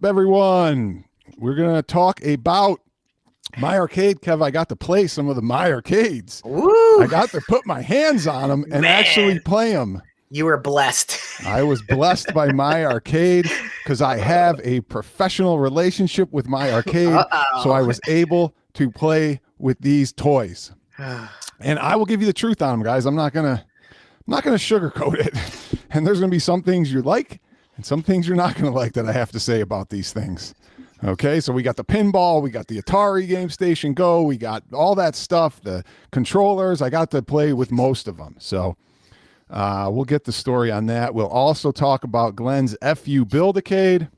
everyone? We're going to talk about My Arcade. Kev, I got to play some of the My Arcades. Woo! I got to put my hands on them and actually play them. You were blessed. I was blessed by My Arcade because I have a professional relationship with My Arcade. So I was able to play with these toys. And I will give you the truth on them, guys. I'm not gonna sugarcoat it. And there's gonna be some things you like and some things you're not gonna like that I have to say about these things. Okay, so we got the pinball, we got the Atari Gamestation Go, we got all that stuff, the controllers. I got to play with most of them. So we'll get the story on that. We'll also talk about Glens FU Build-A-Cade.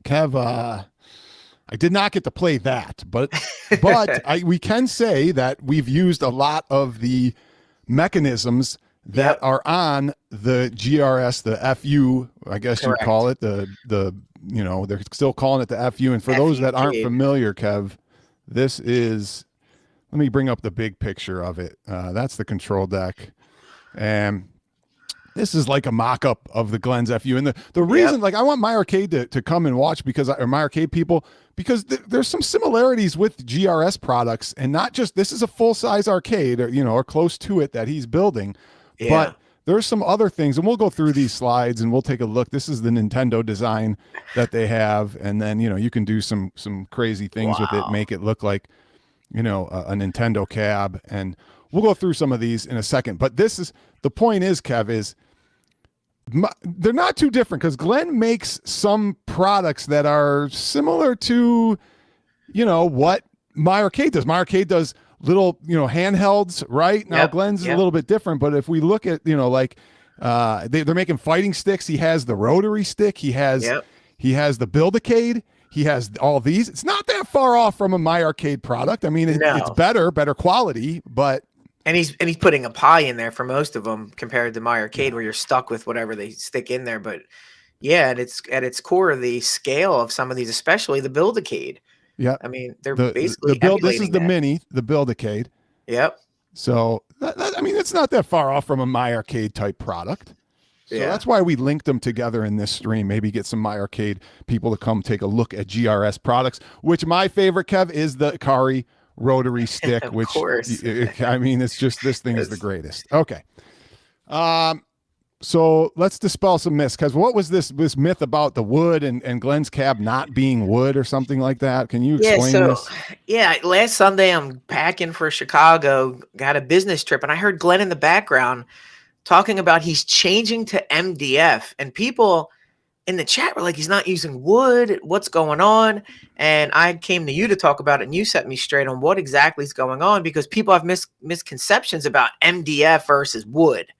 Kev, I did not get to play that, but we can say that we've used a lot of the mechanisms that are on the GRS, the FU, I guess you'd call it, the they're still calling it the FU. And for those that aren't familiar, Kev, this is, let me bring up the big picture of it. That's the control deck. And this is like a mock-up of the Glens FU. And the reason, like, I want My Arcade to come and watch or My Arcade people, because there's some similarities with GRS products, and not just, this is a full-size arcade or close to it that he's building, but there's some other things, and we'll go through these slides and we'll take a look. This is the Nintendo design that they have, and then you can do some crazy things with it, make it look like a Nintendo cab, and we'll go through some of these in a second. But the point is, Kev, they're not too different, because Glenn makes some products that are similar to what My Arcade does. My Arcade does little handhelds, right? Now Glenn's is a little bit different, but if we look at they're making fighting sticks. He has the rotary stick, he has the Build-A-Cade, he has all these. It's not that far off from a My Arcade product. I mean, it's better quality, but and he's putting a pie in there for most of them compared to My Arcade, where you're stuck with whatever they stick in there. But at its core, the scale of some of these, especially the Build-A-Cade. Yeah, I mean, they're basically this is the mini, the Build-A-Cade. Yep. So I mean, it's not that far off from a My Arcade type product. So that's why we linked them together in this stream. Maybe get some My Arcade people to come take a look at GRS products. Which my favorite, Kev, is the Atari rotary stick. Of course. I mean, it's just, this thing is the greatest. Okay. So let's dispel some myths, because what was this myth about the wood and Glenn's cab not being wood or something like that? Can you explain this? Yeah, last Sunday I'm packing for Chicago, got a business trip, and I heard Glenn in the background talking about he's changing to MDF, and people in the chat were like, he's not using wood, what's going on? And I came to you to talk about it, and you set me straight on what exactly is going on, because people have misconceptions about MDF versus wood.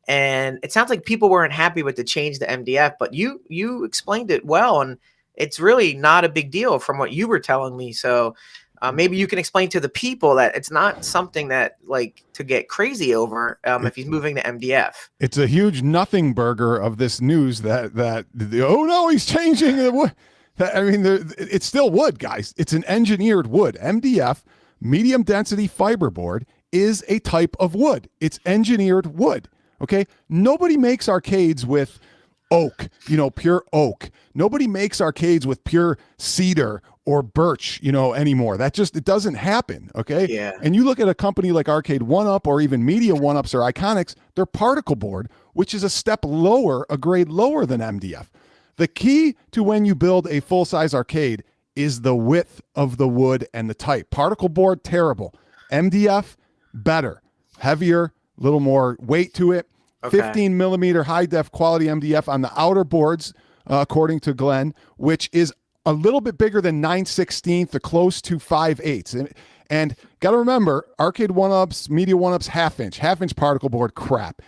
And it sounds like people weren't happy with the change to MDF, but you explained it well, and it's really not a big deal from what you were telling me. So maybe you can explain to the people that it's not something that to get crazy over if he's moving to MDF. It's a huge nothing burger of this news that oh no, he's changing the wood. I mean, it's still wood, guys. It's an engineered wood. MDF, medium density fiberboard, is a type of wood. It's engineered wood. Okay, nobody makes arcades with oak, pure oak. Nobody makes arcades with pure cedar or birch, anymore. It doesn't happen. Okay. Yeah. And you look at a company like Arcade 1-Up or even Media 1-Ups or Iconics, they're particle board, which is a grade lower than MDF. The key to when you build a full-size arcade is the width of the wood and the type. Particle board, terrible. MDF, better, heavier, little more weight to it. Okay. 15 millimeter high def quality MDF on the outer boards, according to Glenn, which is a little bit bigger than 9/16 to close to 5/8. And got to remember, Arcade 1-Ups, Media 1-Ups, half inch particle board crap.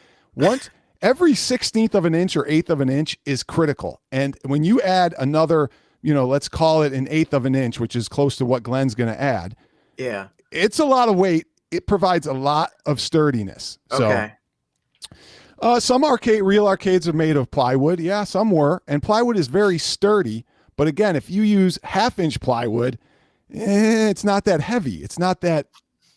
Every 16th of an inch or 1/8 of an inch is critical. And when you add another, let's call it an 1/8 of an inch, which is close to what Glenn's going to add. Yeah. It's a lot of weight. It provides a lot of sturdiness. Okay. So some real arcades are made of plywood. Yeah, some were. And plywood is very sturdy. But again, if you use half-inch plywood, it's not that heavy. It's not that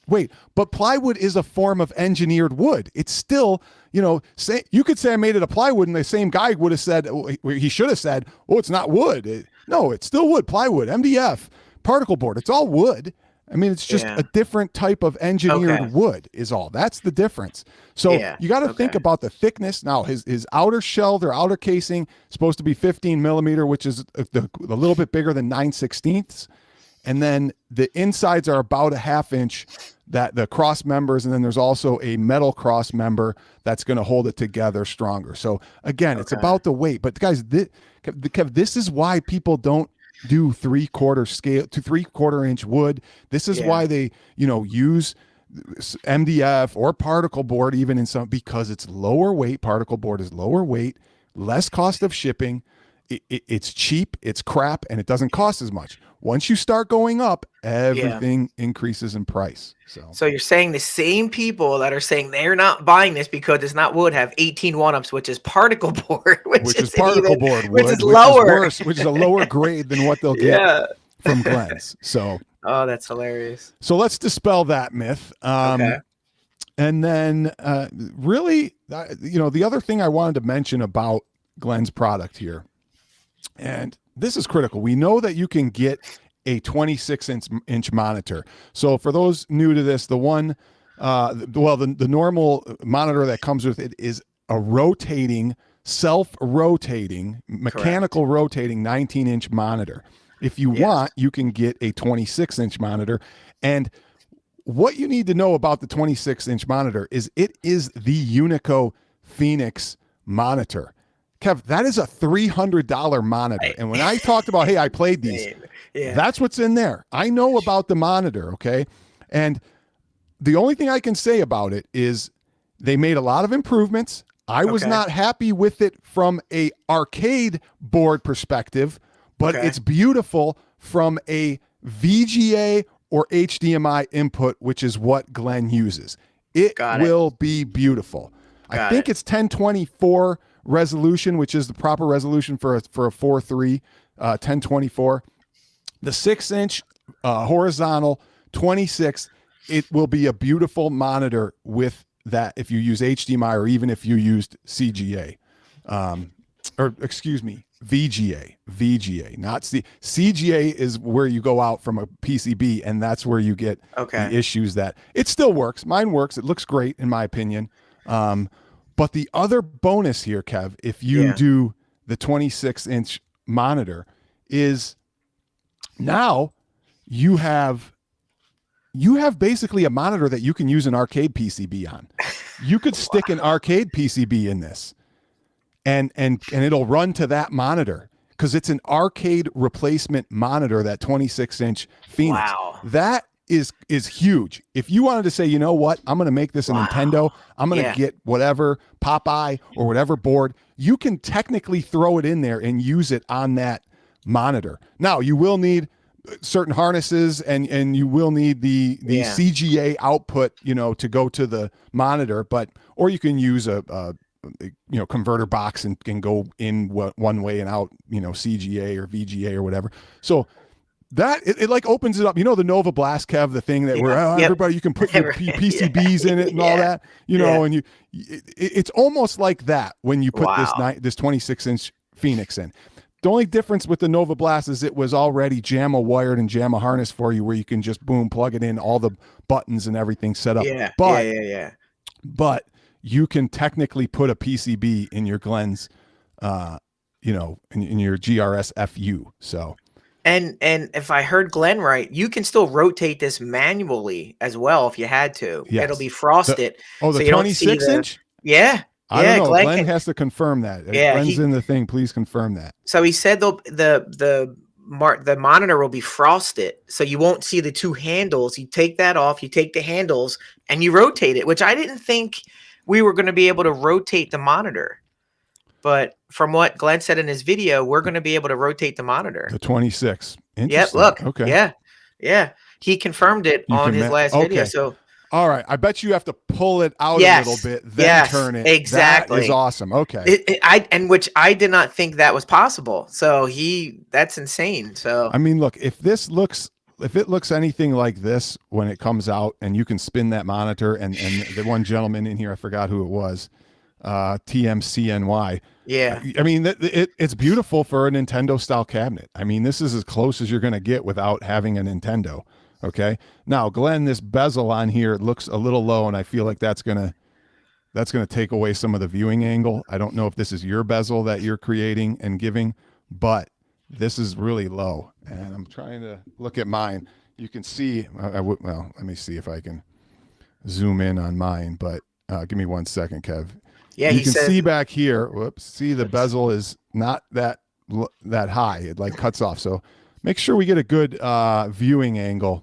weight. But plywood is a form of engineered wood. It's still, you could say I made it of plywood, and the same guy would have said, he should have said, oh, it's not wood. No, it's still wood, plywood, MDF, particle board. It's all wood. I mean, it's just a different type of engineered wood is all. That's the difference. So you got to think about the thickness. Now, his outer shell, their outer casing, supposed to be 15 millimeter, which is a little bit bigger than 9/16. And then the insides are about a 1/2 inch, that the cross members, and then there's also a metal cross member that's going to hold it together stronger. So again, it's about the weight. But guys, this is why people don't do 3/4 scale to 3/4 inch wood. This is why they, use MDF or particle board even in some, because it's lower weight. Particle board is lower weight, less cost of shipping. It's cheap, it's crap, and it doesn't cost as much. Once you start going up, everything increases in price. So you're saying the same people that are saying they're not buying this because it's not wood have 18 1-ups, which is particle board, which is particle board wood, which is lower, which is a lower grade than what they'll get from Glens. So that's hilarious. So let's dispel that myth. And then really, the other thing I wanted to mention about Glens product here, and this is critical. We know that you can get a 26-inch monitor. So for those new to this, the normal monitor that comes with it is a rotating, self-rotating, mechanical rotating 19-inch monitor. If you want, you can get a 26-inch monitor. And what you need to know about the 26-inch monitor is it is the Unico Phoenix monitor. Kev, that is a $300 monitor. And when I talked about, hey, I played these, that's what's in there. I know about the monitor, okay? And the only thing I can say about it is they made a lot of improvements. I was not happy with it from a arcade board perspective, but it's beautiful from a VGA or HDMI input, which is what Glenn uses. It will be beautiful. I think it's 1024 resolution, which is the proper resolution for a 4.3 1024. The 6-inch horizontal 26, it will be a beautiful monitor with that if you use HDMI or even if you used CGA, VGA, not CGA is where you go out from a PCB, and that's where you get the issues. That it still works. Mine works. It looks great in my opinion. But the other bonus here, Kev, if you do the 26-inch monitor, is now you have basically a monitor that you can use an arcade PCB on. You could stick an arcade PCB in this, and it'll run to that monitor because it's an arcade replacement monitor, that 26-inch Phoenix. Wow. That is huge. If you wanted to say, you know what, I'm going to make this a Nintendo, I'm going to get whatever Popeye or whatever board, you can technically throw it in there and use it on that monitor. Now, you will need certain harnesses and you will need the CGA output, to go to the monitor, or you can use a converter box and can go in one way and out, CGA or VGA or whatever. So that it like opens it up. The Nova Blast, Kev, the thing that everybody, you can put your PCBs in it and all that, and it's almost like that when you put this 26-inch Phoenix in. The only difference with the Nova Blast is it was already JAMA wired and JAMA harness for you, where you can just boom, plug it in, all the buttons and everything set up. But you can technically put a PCB in your Glens, in your GRS FU. So. And if I heard Glenn right, you can still rotate this manually as well if you had to. Yes. It'll be frosted. The 26-inch? Yeah. I don't know. Glenn has to confirm that. Yeah, Glenn's in the thing. Please confirm that. So he said the monitor will be frosted, so you won't see the two handles. You take that off, you take the handles, and you rotate it, which I didn't think we were going to be able to rotate the monitor. But from what Glenn said in his video, we're going to be able to rotate the monitor. The 26. Yep, look. Okay. Yeah. He confirmed it on his last video. So, all right. I bet you have to pull it out a little bit, then turn it. Exactly. That is awesome. Okay. Which I did not think that was possible. So that's insane. So I mean, look, if it looks anything like this when it comes out, and you can spin that monitor, and the one gentleman in here, I forgot who it was. TMCNY. Yeah. I mean, it's beautiful for a Nintendo style cabinet. I mean, this is as close as you're going to get without having a Nintendo. Okay. Now, Glenn, this bezel on here looks a little low, and I feel like that's gonna take away some of the viewing angle. I don't know if this is your bezel that you're creating and giving, but this is really low. And I'm trying to look at mine. You can see. Well, let me see if I can zoom in on mine. But give me 1 second, Kev. Yeah, you can see back here. Whoops. See, the bezel is not that high. It like cuts off. So make sure we get a good viewing angle.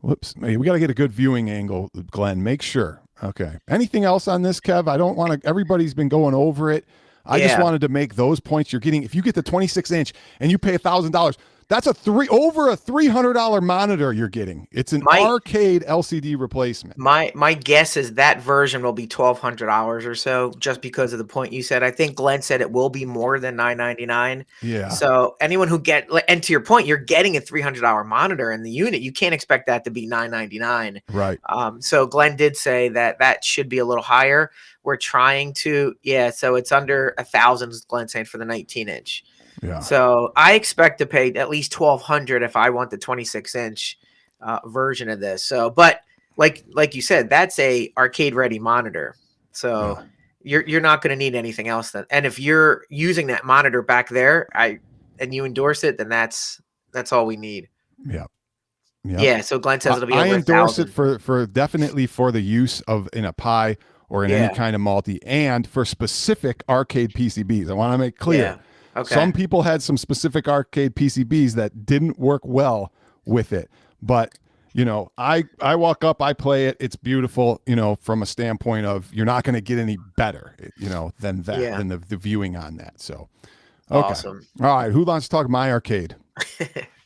Whoops. We got to get a good viewing angle, Glenn. Make sure. Okay. Anything else on this, Kev? I don't want to. Everybody's been going over it. I just wanted to make those points. You're getting, if you get the 26-inch and you pay $1,000, that's over a $300 monitor you're getting. It's an arcade LCD replacement. My guess is that version will be $1,200 or so, just because of the point you said. I think Glenn said it will be more than $999. Yeah. So anyone who and to your point, you're getting a $300 monitor in the unit. You can't expect that to be $999. Right. So Glenn did say that should be a little higher. We're trying to, so it's under 1,000, Glenn saying, for the 19-inch. Yeah. So I expect to pay at least $1,200 if I want the 26-inch version of this. So, but like you said, that's a arcade ready monitor. So you're not going to need anything else then. And if you're using that monitor back there, and you endorse it, then that's all we need. Yeah. Yeah. So Glenn says it'll be. I endorse it for definitely for the use of in a Pi or in any kind of multi, and for specific arcade PCBs. I want to make clear. Yeah. Okay. Some people had some specific arcade PCBs that didn't work well with it, but I walk up, I play it, it's beautiful, from a standpoint of you're not going to get any better, than that, than the viewing on that. So, okay. Awesome. All right. Who wants to talk My Arcade?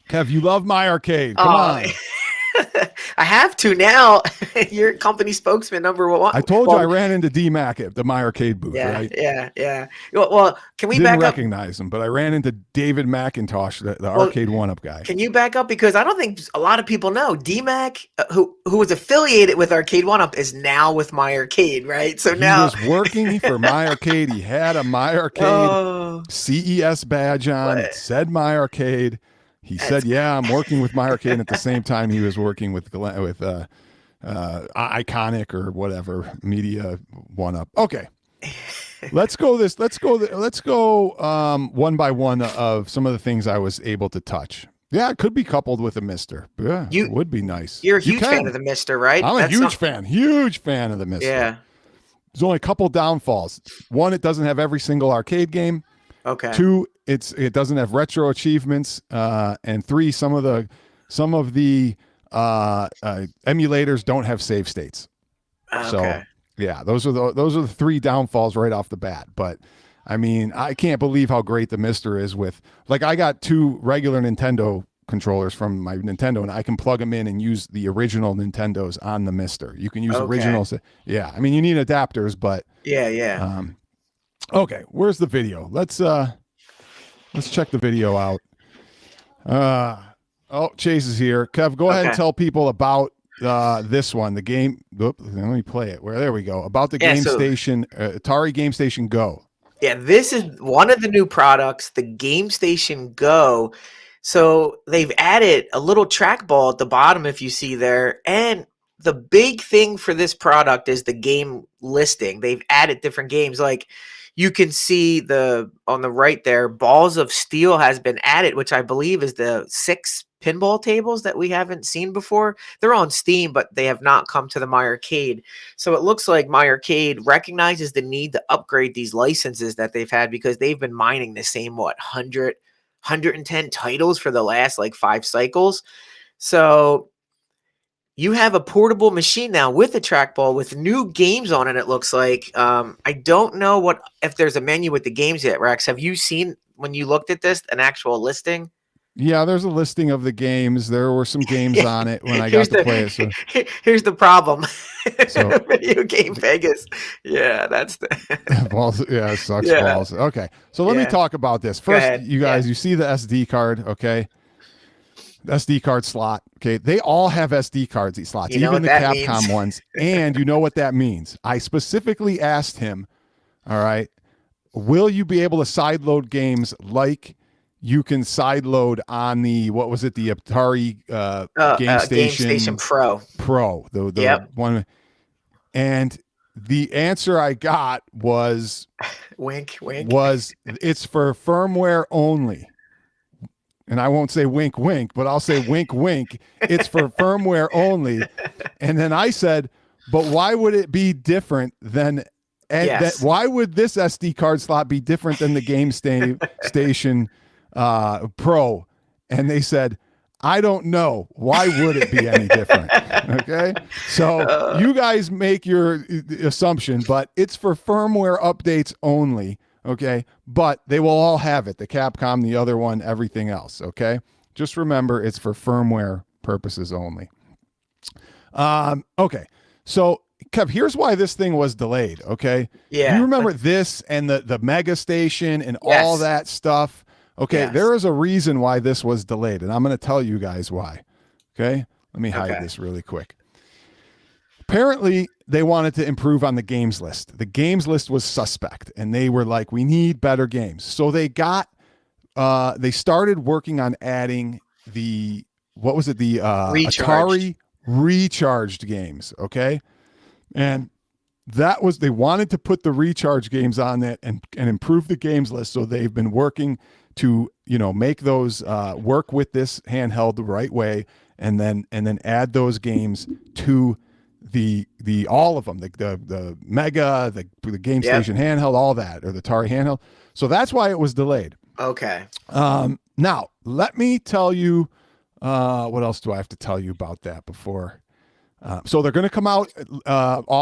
Kev, you love My Arcade. Come on. I have to now. You're company spokesman number one. I told you I ran into D-Mac at the My Arcade booth, right? Yeah. Well, can we Didn't back up? recognize him, but I ran into David McIntosh, the Arcade One-Up guy. Can you back up? Because I don't think a lot of people know D-Mac, who was affiliated with Arcade One-Up, is now with My Arcade, right? So now he was working for My Arcade. He had a My Arcade CES badge on. It said My Arcade. He said, "Yeah, I'm working with My Arcade." And at the same time, he was working with Iconic or whatever media One-Up. Okay, let's go one by one of some of the things I was able to touch. Yeah, it could be coupled with a Mister. Yeah, it would be nice. You're a huge fan of the Mister, right? I'm a huge fan of the Mister. Yeah. There's only a couple downfalls. One, it doesn't have every single arcade game. Okay. Two, it doesn't have retro achievements, and three, some of the emulators don't have save states. Okay. So yeah, those are the three downfalls right off the bat. But I mean, I can't believe how great the Mister is with, like, I got two regular Nintendo controllers from my Nintendo, and I can plug them in and use the original Nintendos on the Mister. You can use originals. Yeah, I mean, you need adapters, but yeah. Okay, where's the video? Let's check the video out. Chase is here. Kev, go ahead and tell people about this one, the game. Let me play it. There we go. About the Gamestation, Atari Gamestation Go. Yeah, this is one of the new products, the Gamestation Go. So they've added a little trackball at the bottom, if you see there, and the big thing for this product is the game listing. They've added different games, like you can see on the right there, Balls of Steel has been added, which I believe is the 6 pinball tables that we haven't seen before. They're on Steam, but they have not come to the My Arcade. So it looks like My Arcade recognizes the need to upgrade these licenses that they've had, because they've been mining the same, 110 titles for the last 5 cycles. So you have a portable machine now with a trackball with new games on it, it looks like. I don't know if there's a menu with the games yet, Rex. Have you seen, when you looked at this, an actual listing? Yeah, there's a listing of the games. There were some games on it when I got to play it. So. Here's the problem. So, Video Game Vegas. Yeah, that's the balls. Yeah, it sucks balls. Okay, so let me talk about this. First, you guys, you see the SD card, okay? SD card slot. Okay. They all have SD cards, these slots, You know even the what that Capcom means? ones. And you know what that means. I specifically asked him, all right, will you be able to sideload games like you can sideload on the, what was it, the Atari GameStation Pro. Pro, the Yep. one. And the answer I got was Wink, wink. it's for firmware only. And I won't say wink, wink, but I'll say wink, wink. It's for firmware only. And then I said, but why would it be different than, why would this SD card slot be different than the GameStation Pro? And they said, I don't know. Why would it be any different? Okay. So you guys make your assumption, but it's for firmware updates only. Okay. But they will all have it. The Capcom, the other one, everything else. Okay. Just remember it's for firmware purposes only. Okay. So Kev, here's why this thing was delayed. Okay. Yeah. You remember this and the Mega Station and all that stuff. Okay, there is a reason why this was delayed, and I'm going to tell you guys why. Okay, let me hide this really quick. Apparently, they wanted to improve on the games list. The games list was suspect, and they were like, we need better games. So they started working on adding the Atari recharged games, okay? And that was, they wanted to put the recharge games on that and improve the games list. So they've been working to, make those work with this handheld the right way, and then add those games to the all of them, the Mega, the GameStation handheld, all that, or the Atari handheld. So that's why it was delayed. Okay. Now let me tell you, what else do I have to tell you about that before? So they're going to come out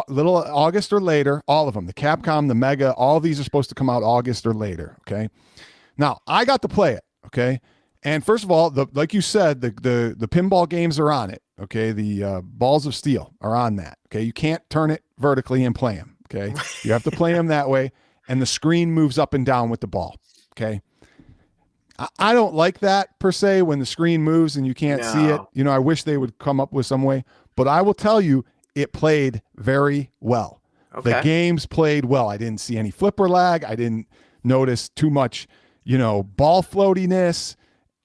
little August or later, all of them, the Capcom, the Mega, all of these are supposed to come out August or later. Okay. Now I got to play it. Okay. And first of all, like you said, the pinball games are on it. Okay. The balls of steel are on that. Okay. You can't turn it vertically and play them. Okay. You have to play them that way. And the screen moves up and down with the ball. Okay. I don't like that per se, when the screen moves and you can't see it. I wish they would come up with some way, but I will tell you, it played very well. Okay. The games played well. I didn't see any flipper lag. I didn't notice too much, ball floatiness.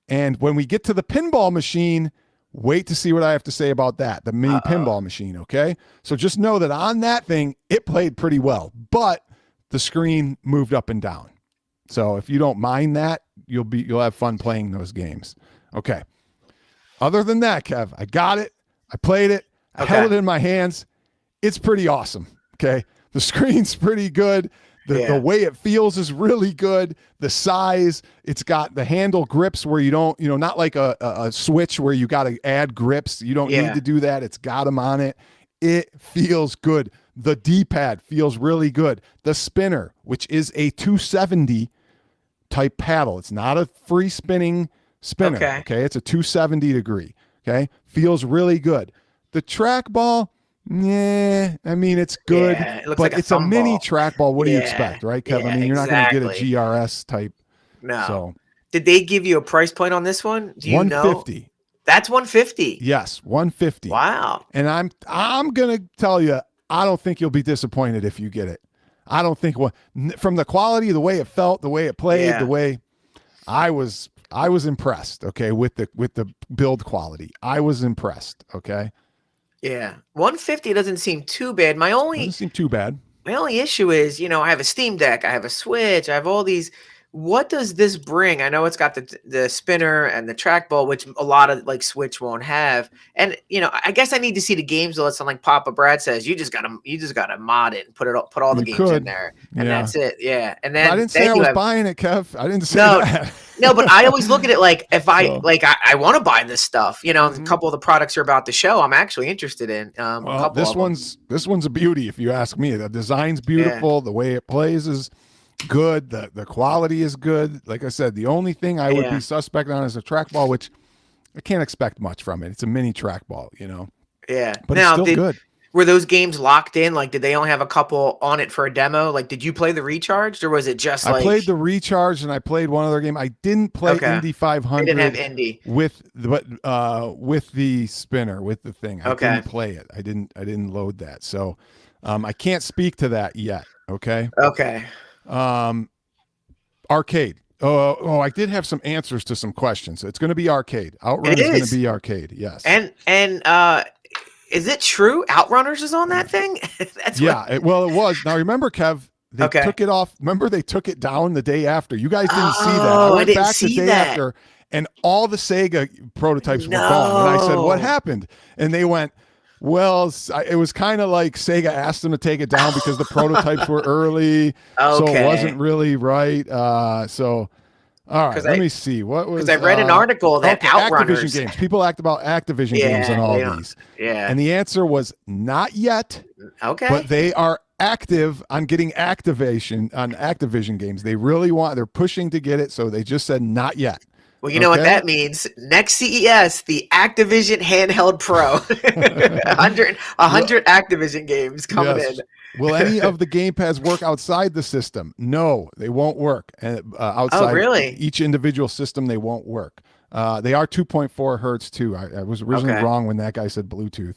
And when we get to the pinball machine, wait to see what I have to say about that, the mini pinball machine. Okay. So just know that on that thing, it played pretty well, but the screen moved up and down. So if you don't mind that, you'll have fun playing those games. Okay. Other than that, Kev, I got it. I played it. I held it in my hands. It's pretty awesome. Okay. The screen's pretty good. The way it feels is really good. The size, it's got the handle grips where you don't, not like a Switch where you got to add grips. You don't need to do that. It's got them on it. It feels good. The D-pad feels really good. The spinner, which is a 270 type paddle. It's not a free spinning spinner. Okay. It's a 270 degree. Okay. Feels really good. The trackball, it's good, it looks but like it's a mini trackball. What do you expect, right, Kevin? Yeah, you're not going to get a GRS type. No. So, did they give you a price point on this one? Do you 150. know? That's 150. Yes, 150. Wow. And I'm going to tell you, I don't think you'll be disappointed if you get it. I don't think from the quality, the way it felt, the way it played, the way I was impressed. Okay, with the build quality, I was impressed. Okay. Yeah, 150 doesn't seem too bad. Doesn't seem too bad. My only issue is, I have a Steam Deck, I have a Switch, I have all these. What does this bring? I know it's got the spinner and the trackball, which a lot of Switch won't have. And I guess I need to see the games list. And like Papa Brad says, you just gotta mod it and put all the games in there, and that's it. Yeah, and then I didn't say I was buying it, Kev. I didn't say that. No, but I always look at it like if I want to buy this stuff. A couple of the products you're about to show, I'm actually interested in. This one's a beauty, if you ask me. The design's beautiful. The way it plays is good. The quality is good. Like I said, the only thing I would be suspect on is a trackball, which I can't expect much from it. It's a mini trackball, Yeah, but it's still good. Were those games locked in? Like, did they only have a couple on it for a demo? Like, did you play the Recharged, or was it just I like? played the Recharged, and I played one other game. I didn't play Indy They didn't have 500 Indy. with the spinner, with the thing. I didn't play it. I didn't load that. So I can't speak to that yet. Okay. Okay. Arcade. Oh, I did have some answers to some questions. It's going to be arcade. Outrun is going to be arcade. Yes. And is it true Outrunners is on that thing? That's it was. Now remember, Kev, they took it off. Remember, they took it down the day after. You guys didn't see that. I went back the day after, and all the Sega prototypes were gone. And I said, "What happened?" And they went, "Well, it was kind of like Sega asked them to take it down because the prototypes were early, so it wasn't really right." All right, let me see. What was? Because I read an article that Outrunners Activision games. People act about Activision games and all these. Yeah. And the answer was not yet. Okay. But they are active on getting activation on Activision games. They really want. They're pushing to get it. So they just said not yet. Well, you know what that means. Next CES, the Activision Handheld Pro, 100 Activision games coming in. Will any of the gamepads work outside the system? No, they won't work. Outside each individual system, they won't work. They are 2.4 hertz too. I was originally wrong when that guy said Bluetooth.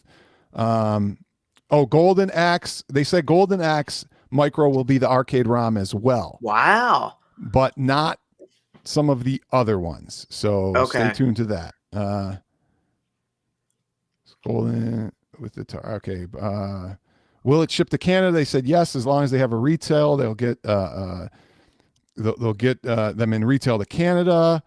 Golden Axe. They said Golden Axe Micro will be the arcade ROM as well. Wow. But not some of the other ones. So stay tuned to that. Golden with the will it ship to Canada? They said yes, as long as they have a retail, they'll get they'll get them in retail to Canada.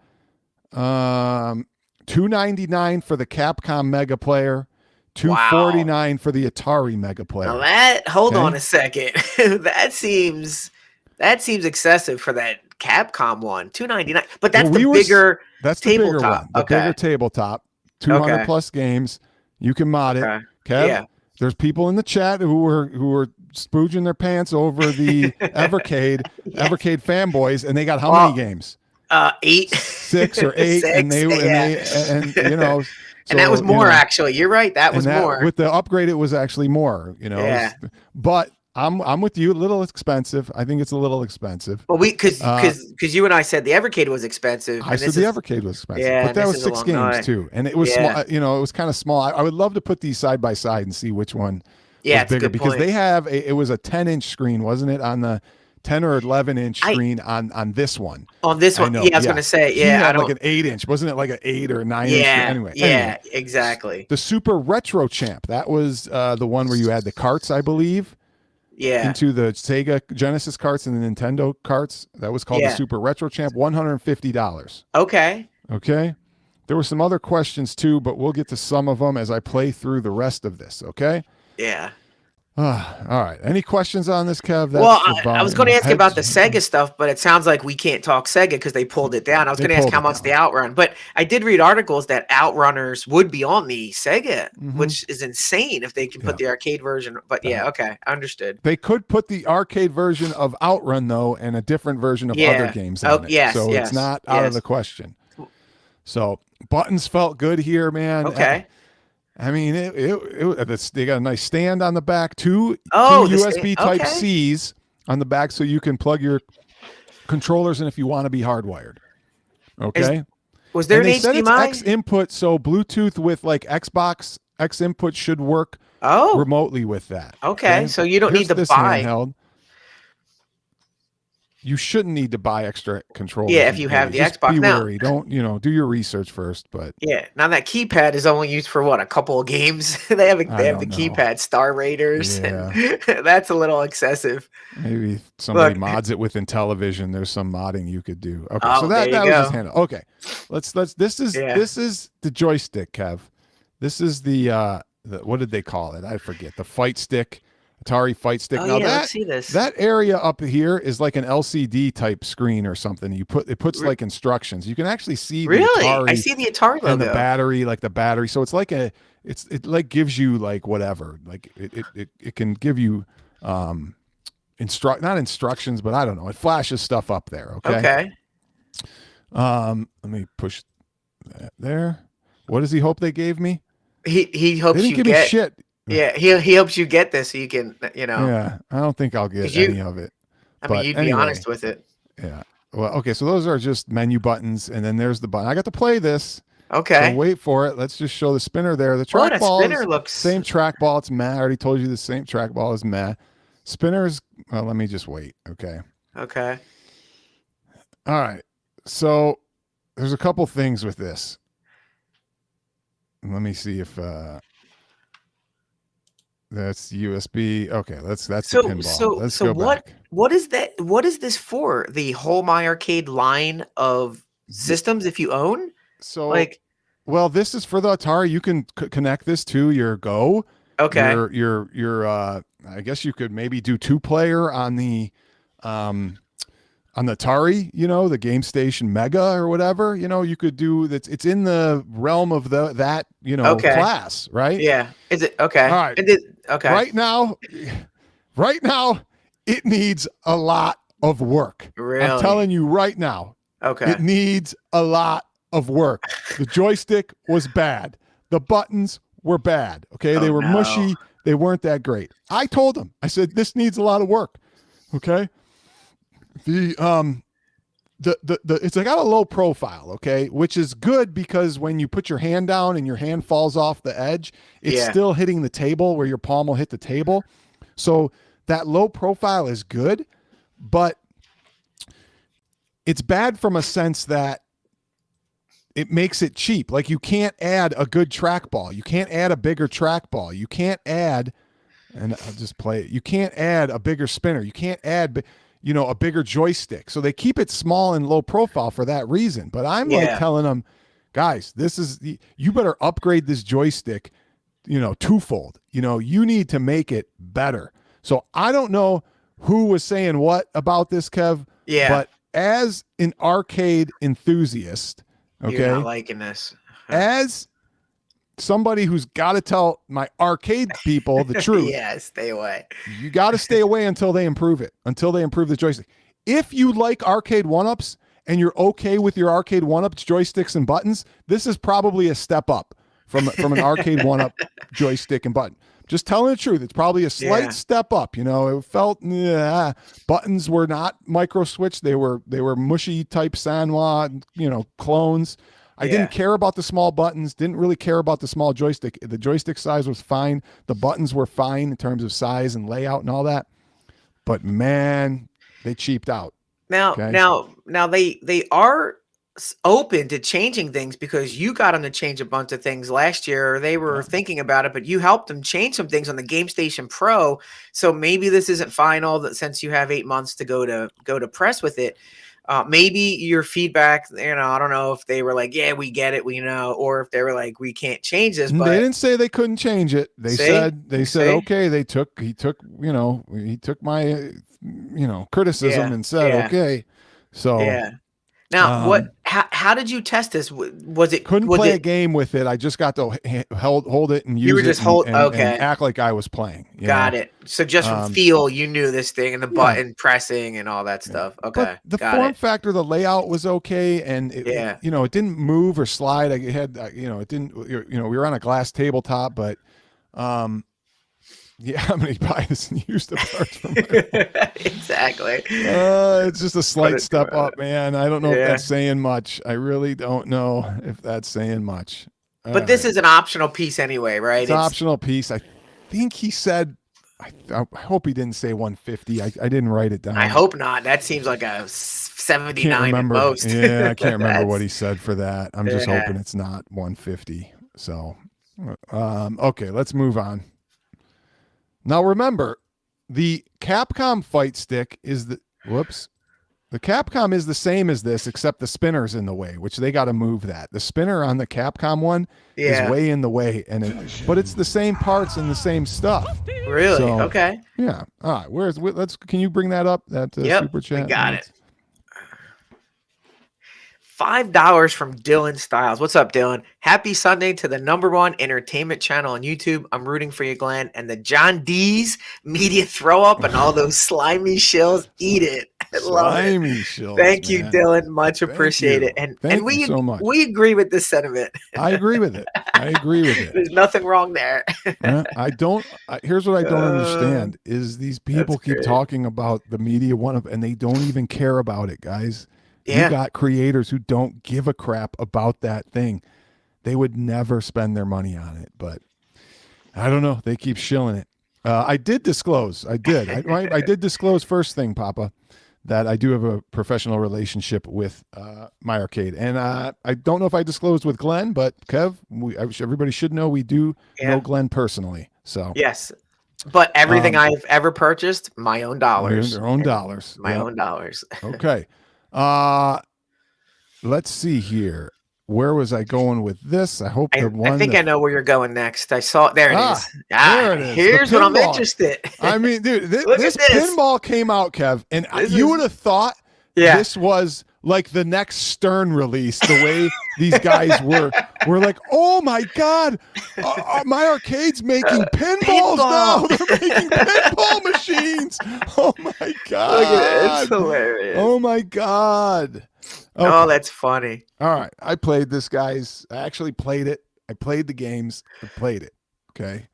$299 for the Capcom Mega Player, $249 for the Atari Mega Player. Now hold on a second. that seems excessive for that Capcom one. $299, but that's the bigger. That's the bigger one. The bigger tabletop. 200 plus games. You can mod it. Kev, yeah. There's people in the chat who were spooging their pants over the Evercade fanboys, and they got how many games? 8, 6 or 8, and they you know. So, and that was more actually. You're right. That was more. With the upgrade, it was actually more. You know. Yeah. But I'm with you. A little expensive. I think it's a little expensive. Well, because you and I said the Evercade was expensive. I said the Evercade was expensive. Yeah, but that was 6 games too, and it was small. You know, it was kind of small. I would love to put these side by side and see which one was bigger, because they have it was a 10-inch screen, wasn't it, on the 10 or 11-inch screen on this one. On this one, I was going to say, he had like an 8-inch, wasn't it? Like an 8 or 9-inch. Anyway, exactly. The Super Retro Champ, that was the one where you had the carts, I believe. Yeah. Into the Sega Genesis carts and the Nintendo carts. That was called the Super Retro Champ. $150. Okay. There were some other questions too, but we'll get to some of them as I play through the rest of this. Okay. Yeah. All right. Any questions on this, Kev? I was going to ask about the Sega stuff, but it sounds like we can't talk Sega because they pulled it down. I was going to ask how much the Outrun, but I did read articles that Outrunners would be on the Sega, which is insane if they can put the arcade version. But I understood. They could put the arcade version of Outrun though, and a different version of other games on it. So it's not out of the question. So buttons felt good here, man. Okay. I mean, they got a nice stand on the back, two USB Type C's on the back, so you can plug your controllers in if you want to be hardwired. Okay. Was there an HDMI? Said it's X input, so Bluetooth with like Xbox X input should work remotely with that. Okay, so you don't need to buy. Handheld. You shouldn't need to buy extra controllers. Yeah, if you have the Xbox. Be wary. Don't, do your research first. But now that keypad is only used for what, a couple of games? they have the keypad, Star Raiders. And that's a little excessive. Maybe somebody mods it within television. There's some modding you could do. Okay, so that was just handled. Okay, let's. This is the joystick, Kev. This is the what did they call it? I forget. The fight stick. Atari Fight Stick. Now let's see this. That area up here is like an LCD type screen or something. It puts like instructions. You can actually see the Atari. I see the Atari logo. And the battery, So it's like it gives you like whatever. Like it can give you not instructions, but I don't know. It flashes stuff up there. Okay. Let me push that there. What does he hope they gave me? He hopes they didn't you give get me shit. Yeah, he helps you get this so you can, Yeah, I don't think I'll get 'cause any of it. I mean, But you'd be anyway, honest with it. yeah. Well, okay, so those are just menu buttons, and then there's the button. I got to play this, so Okay. wait for it. Let's just show the spinner there. The Oh, that trackball spinner is looks same trackball. It's meh. I already told you the same trackball is meh. Spinners. Well, let me just wait. Okay. okay. All right. So there's a couple things with this. Let me see if that's USB. Okay, that's the pinball. Let's go back. What is that? What is this for? The whole My Arcade line of systems, if you own, So, like, well, this is for the Atari. You can connect this to your Go. okay, Your I guess you could maybe do 2-player on the Atari, the Gamestation Mega or whatever. You could do that. It's in the realm of that okay, class, right? yeah. Is it okay? All right. Okay. Right now, it needs a lot of work. Really? I'm telling you right now. Okay. It needs a lot of work. The joystick was bad. The buttons were bad. Okay. They were mushy. They weren't that great. I told him, I said, this needs a lot of work. Okay. It's got a low profile. Okay. Which is good because when you put your hand down and your hand falls off the edge, it's still hitting the table where your palm will hit the table. So that low profile is good, but it's bad from a sense that it makes it cheap. Like you can't add a good trackball. You can't add a bigger trackball. You can't add, and I'll just play it. You can't add a bigger spinner. You can't add, a bigger joystick. So they keep it small and low profile for that reason. But I'm like telling them, guys, you better upgrade this joystick, twofold. You need to make it better. So I don't know who was saying what about this, Kev. Yeah. But as an arcade enthusiast, okay, you're not liking this. as somebody who's got to tell my arcade people the truth. Yeah, stay away. You got to stay away until they improve it, until they improve the joystick. If you like arcade 1-ups and you're okay with your arcade 1-ups joysticks and buttons, this is probably a step up from an arcade 1-up joystick and button. Just telling the truth. It's probably a slight step up. It felt buttons were not micro switch. They were mushy type Sanwa, clones. I didn't care about the small buttons. Didn't really care about the small joystick. The joystick size was fine. The buttons were fine in terms of size and layout and all that. But man, they cheaped out. Now they are open to changing things because you got them to change a bunch of things last year. They were thinking about it, but you helped them change some things on the GameStation Pro. So maybe this isn't final. That since you have 8 months to go to press with it, maybe your feedback. I don't know if they were like, "Yeah, we get it, we know," or if they were like, "We can't change this." But they didn't say they couldn't change it. They said okay. He took my criticism and said okay. So Now, how did you test this? Was it couldn't play a game with it? I just got to hold it and use it. You were just and act like I was playing. Got it. So just from feel, you knew this thing and the button pressing and all that stuff. Okay, but the form factor, the layout was okay, and it didn't move or slide. It had it didn't. We were on a glass tabletop, but I'm going to buy this and use the parts from exactly. It's just a slight step up, man. I don't know if that's saying much. I really don't know if that's saying much. But this is an optional piece anyway, right? It's an optional piece. I think he said, I hope he didn't say 150. I didn't write it down. I hope not. That seems like a 79 at most. Yeah, I can't remember what he said for that. I'm just hoping it's not 150. So, okay, let's move on. Now remember, the Capcom fight stick is the Capcom is the same as this, except the spinner's in the way, which they got to move that. The spinner on the Capcom one is way in the way, but it's the same parts and the same stuff. Really? So, okay. Yeah. All right. Can you bring that up? That super chat. We got it. $5 from Dylan Styles. What's up, Dylan? Happy Sunday to the #1 entertainment channel on YouTube. I'm rooting for you, Glenn. And the John D's media throw up and all those slimy shills. Eat it. Love it. Slimy shills. Thank you, man. Dylan. Much Thank appreciated. you. And Thank we you so much. we agree with this sentiment. I agree with it. I agree with it. There's nothing wrong there. Here's what I don't understand is these people keep great. talking about the media and they don't even care about it, guys. Yeah. You got creators who don't give a crap about that thing. They would never spend their money on it, but I don't know. They keep shilling it. I did disclose. I did disclose first thing, Papa, that I do have a professional relationship with my arcade. And I don't know if I disclosed with Glenn, but Kev, everybody should know we do know Glenn personally. So yes, but everything I've ever purchased, my own dollars. Their own dollars. My own dollars. Okay. Let's see here. Where was I going with this? I hope the one. I think I know where you're going next. I saw there it is. There it is. Here's what I'm interested. I mean, dude, this pinball came out, Kev, and you would have thought this was like the next Stern release. The way these guys were like, oh my god, my arcade's making pinballs now. They're making pinball machines. Oh my god, look at it. It's hilarious. Oh my god. Okay. Oh, that's funny. All right. I played this, guys. I actually played it. I played the games. I played it. Okay.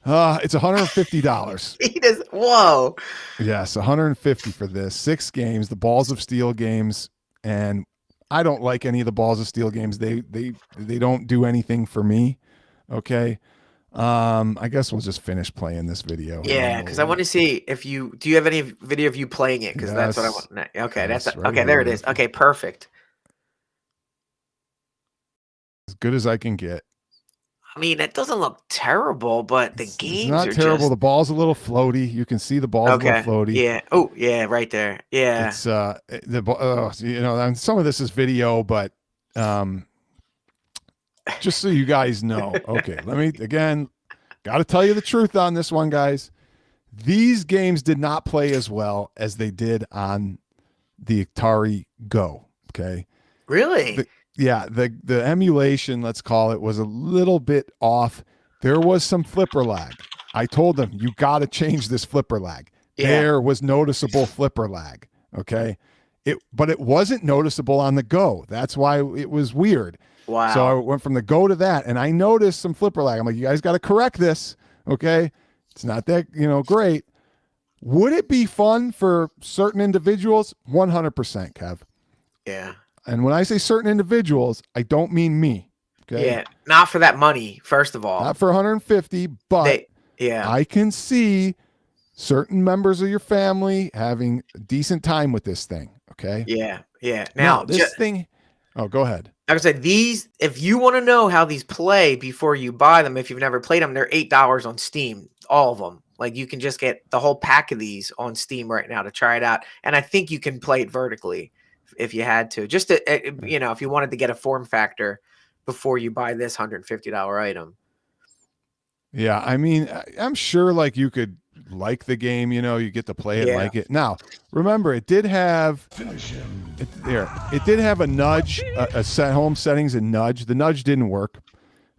It's $150. He does. Whoa. Yes, $150 for this. 6 games, the Balls of Steel games, and I don't like any of the Balls of Steel games. They don't do anything for me. Okay. I guess we'll just finish playing this video. Yeah, because I want to see if do you have any video of you playing it? Because that's what I want. Okay, yes, that's right okay. There it is. Okay, perfect. As good as I can get. I mean, it doesn't look terrible, but the games are not terrible. The ball's a little floaty. You can see the ball's a little floaty. Yeah. Oh, yeah, right there. Yeah. It's and some of this is video, but just so you guys know. Okay, let me again. Got to tell you the truth on this one, guys. These games did not play as well as they did on the Atari Go. Okay. Really? The emulation, let's call it, was a little bit off. There was some flipper lag. I told them, you got to change this flipper lag. Yeah. There was noticeable flipper lag. Okay. But it wasn't noticeable on the Go. That's why it was weird. Wow. So I went from the Go to that, and I noticed some flipper lag. I'm like, you guys got to correct this. Okay. It's not that, great. Would it be fun for certain individuals? 100%, Kev. Yeah. And when I say certain individuals, I don't mean me. Okay. Yeah. Not for that money, first of all. Not for 150, but I can see certain members of your family having a decent time with this thing. Okay. Yeah. Yeah. Now this thing. Oh, go ahead. Like I said, if you want to know how these play before you buy them, if you've never played them, they're $8 on Steam, all of them. Like you can just get the whole pack of these on Steam right now to try it out. And I think you can play it vertically if you had to, just to, if you wanted to get a form factor before you buy this $150 item. Yeah. I mean, I'm sure like you could like the game, you get to play it like it. Now, remember, it did have it did have a nudge, a set home settings and nudge. The nudge didn't work.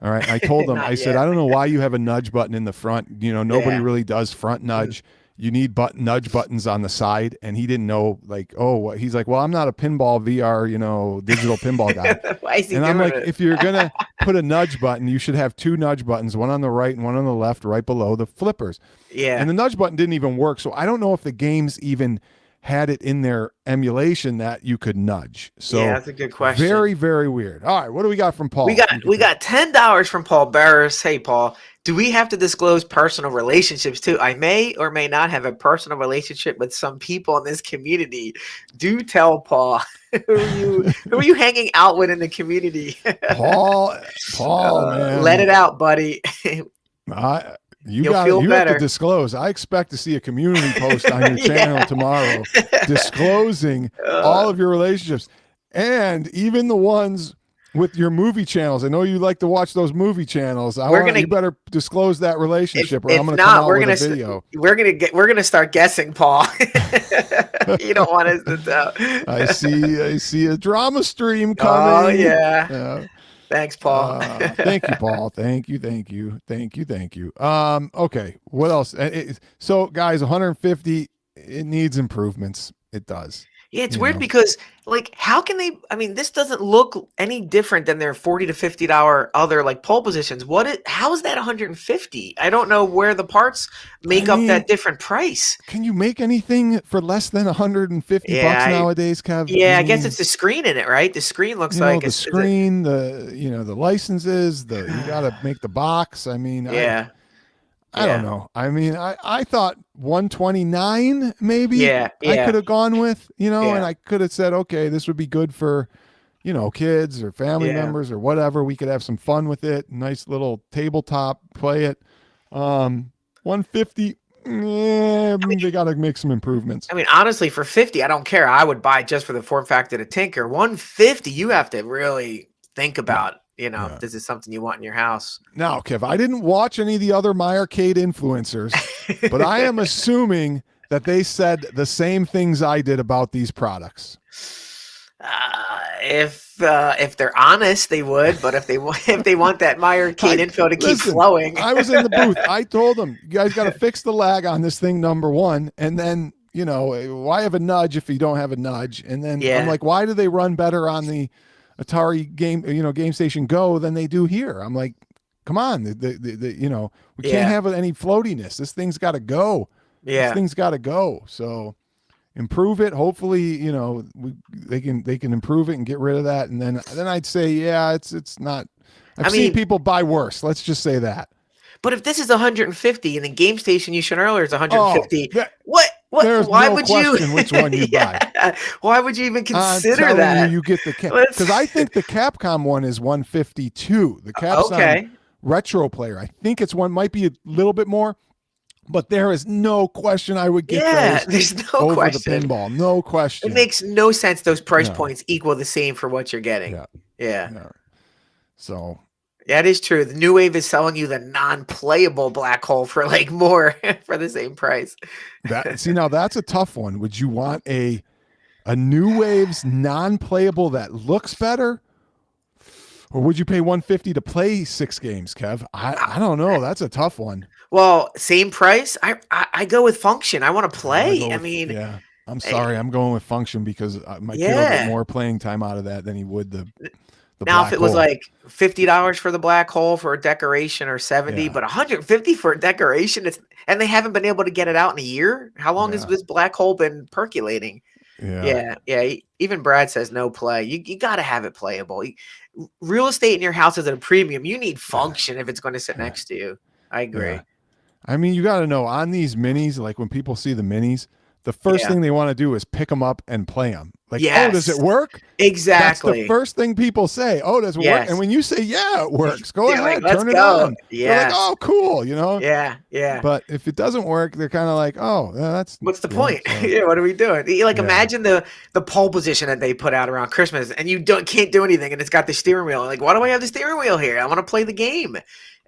All right. I told them, I said, I don't know why you have a nudge button in the front. Nobody really does front nudge. You need nudge buttons on the side. And he didn't know, like, he's like, well, I'm not a pinball VR, digital pinball guy. Why is he and I'm doing like, it? if you're going to put a nudge button, you should have 2 nudge buttons, one on the right and one on the left, right below the flippers. Yeah. And the nudge button didn't even work. So I don't know if the games even had it in their emulation that you could nudge. So yeah, that's a good question. Very, very weird. All right. What do we got from Paul? We got $10 from Paul Barris. Hey, Paul, do we have to disclose personal relationships too? I may or may not have a personal relationship with some people in this community. Do tell Paul. Who are you hanging out with in the community? Paul, man. Let it out, buddy. You have to disclose. I expect to see a community post on your channel tomorrow disclosing all of your relationships and even the ones with your movie channels. I know you like to watch those movie channels. You better disclose that relationship, or I'm going to come out with a video. We're gonna start guessing, Paul. You don't want us to tell. I see a drama stream coming. Oh yeah. Thanks, Paul. Thank you, Paul. Thank you. Okay. What else? So guys, 150, it needs improvements. It does. Yeah, it's weird because like how can they I mean this doesn't look any different than their $40 to $50 other like pole positions. How is that 150? I don't know where the parts make up that different price. Can you make anything for less than 150 bucks nowadays, Kev? Yeah, I guess it's the screen in it, right? The screen looks like the screen, the licenses, you got to make the box. I mean, I don't know. I mean, I thought 129 maybe I could have gone with, and I could have said, okay, this would be good for, kids or family members or whatever. We could have some fun with it. Nice little tabletop, play it. 150, they got to make some improvements. I mean, honestly, for 50, I don't care. I would buy it just for the form factor to tinker. 150, you have to really think about. If this is something you want in your house. Now, Kev, I didn't watch any of the other My Arcade influencers, but I am assuming that they said the same things I did about these products. If they're honest, they would. But if they want that My Arcade info to keep flowing, I was in the booth. I told them, you guys got to fix the lag on this thing, number one, and then why have a nudge if you don't have a nudge? And then I'm like, why do they run better on the Atari Gamestation Go than they do here? I'm like, come on, we can't have any floatiness. This thing's got to go. This thing's got to go. So improve it. Hopefully, they can improve it and get rid of that. And then I'd say, it's not. I've seen people buy worse. Let's just say that. But if this is 150 and the Gamestation you showed earlier is 150, what? There's why no would question which one you buy. Why would you even consider that? You get the because I think the Capcom one is 152. The Capcom Retro Player, I think might be a little bit more, but there is no question I would get those. There's no over question. The pinball, no question. It makes no sense. Those price points equal the same for what you're getting. Yeah. So. Yeah, it is true. The New Wave is selling you the non-playable black hole for like more for the same price. Now that's a tough one. Would you want a New Wave's non-playable that looks better, or would you pay 150 to play 6 games, Kev? I don't know. That's a tough one. Well, same price. I go with function. I want to play. I'm sorry. I'm going with function because my kid will get more playing time out of that than he would the now, if it was like $50 for the black hole for a decoration or 70, but 150 for a decoration, and they haven't been able to get it out in a year. How long has this black hole been percolating? Yeah. Even Brad says no play. You got to have it playable. Real estate in your house is at a premium. You need function if it's going to sit next to you. I agree. Yeah. I mean, you got to know on these minis, like when people see the minis, the first thing they want to do is pick them up and play them. Like, oh, does it work? Exactly. That's the first thing people say. Oh, does it work? And when you say, yeah, it works, go ahead, like, turn it on. Yeah. They're like, oh, cool, Yeah. But if it doesn't work, they're kind of like, oh, that's what's the point? So, what are we doing? Imagine the pole position that they put out around Christmas, and you can't do anything, and it's got the steering wheel. Like, why do I have the steering wheel here? I want to play the game,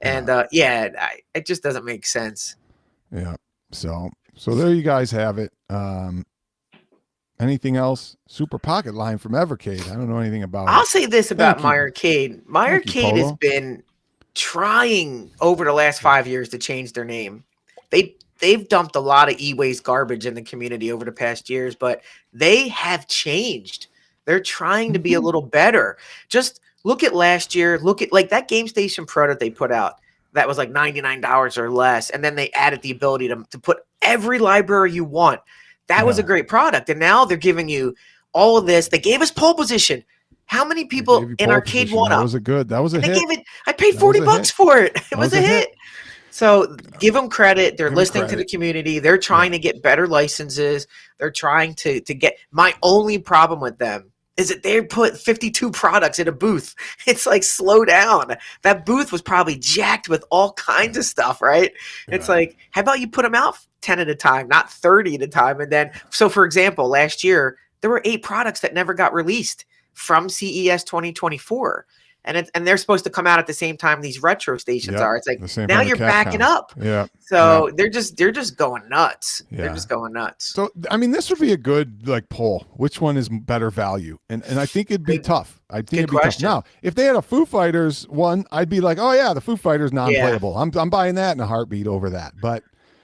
and it just doesn't make sense. Yeah. So there you guys have it. Anything else? Super Pocket line from Evercade. I don't know anything about it. I'll say this about My Arcade. My Arcade has been trying over the last 5 years to change their name. They've dumped a lot of e-waste garbage in the community over the past years, but they have changed. They're trying to be a little better. Just look at last year. Look at like that Gamestation Pro that they put out. That was like $99 or less. And then they added the ability to put every library you want. That was a great product. And now they're giving you all of this. They gave us pole position. How many people in Arcade want That was a hit. I paid $40 for it. It was a hit. So give them credit. They're listening to the community. They're trying to get better licenses. They're trying to get. My only problem with them is that they put 52 products in a booth. It's like, slow down. That booth was probably jacked with all kinds of stuff, right? Yeah. It's like, how about you put them out 10 at a time, not 30 at a time? And then, so for example, last year, there were 8 products that never got released from CES 2024. And they're supposed to come out at the same time these retro stations are. It's like, now you're backing up. Yeah. So they're just going nuts. Yeah. They're just going nuts. So I mean, this would be a good poll. Which one is better value? And I think it'd be tough. I think it'd be tough. Now, if they had a Foo Fighters one, I'd be like, oh yeah, the Foo Fighters non-playable. I'm buying that in a heartbeat over that. But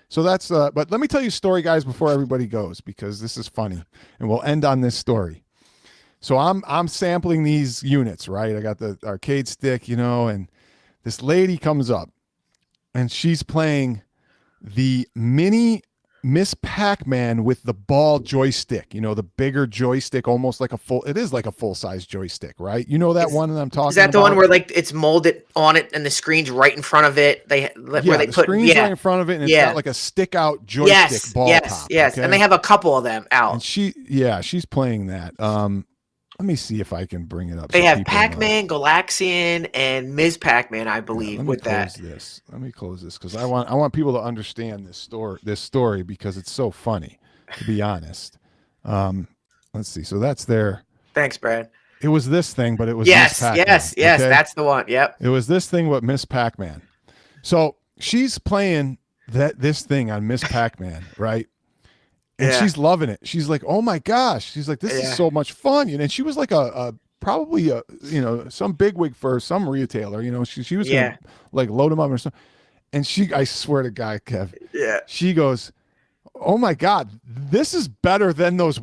So that's but let me tell you a story, guys, before everybody goes, because this is funny, and we'll end on this story. So I'm sampling these units, right? I got the arcade stick, and this lady comes up and she's playing the mini Miss Pac-Man with the ball joystick, the bigger joystick, almost like it is like a full-size joystick, right? You know that one that I'm talking about? Is that the one where like it's molded on it and the screen's right in front of it? The screen's right in front of it, and it's got like a stick-out joystick ball top. Yes, okay? And they have a couple of them out. And she's playing that. Let me see if I can bring it up. They have Pac-Man, Galaxian, and Ms. Pac-Man, I believe, with that. Let me close this because I want people to understand this story because it's so funny, to be honest. Let's see. So that's there. Thanks, Brad. It was this thing, but it was yes, Miss Pac-Man, yes, okay? That's the one. Yep. It was this thing with Miss Pac-Man. So she's playing this thing on Miss Pac-Man, right? And she's loving it. She's like, "Oh my gosh!" She's like, "This is so much fun." And she was like probably some bigwig for some retailer. She was gonna like load them up or something. And I swear to God, Kev, she goes, "Oh my God, this is better than those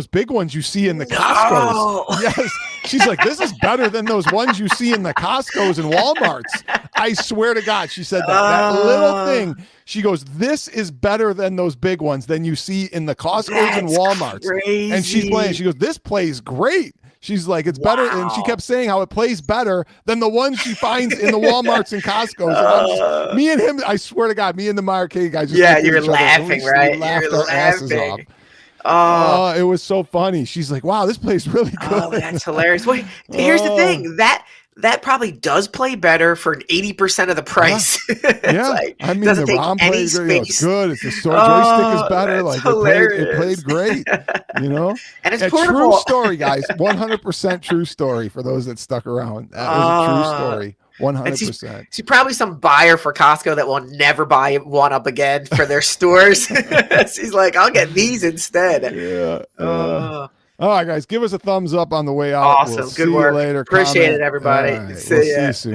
big ones you see in the Costco's." No. Yes, she's like, "This is better than those ones you see in the Costco's and Walmarts." I swear to God, she said that little thing. She goes, "This is better than those big ones than you see in the Costco's and Walmarts." Crazy. And she's playing. She goes, "This plays great." She's like, "It's better," and she kept saying how it plays better than the ones she finds in the Walmarts and Costco's. And me and him, I swear to God, me and the arcade guys. You're laughing, right? We laughed our asses off. It was so funny. She's like, "Wow, this plays really good." Oh, that's hilarious. Wait, here's the thing that probably does play better for 80% of the price. Like, I mean, the ROM plays it's good. It's the joystick is better. Like it played great. And it's a portable. True story, guys. 100% true story for those that stuck around. That was a true story. 100%. She's probably some buyer for Costco that will never buy one up again for their stores. She's like, "I'll get these instead." Yeah. All right, guys, give us a thumbs up on the way out. Awesome. We'll Good see work. You later. Appreciate Comment. it, everybody. Right. See We'll ya. see you soon.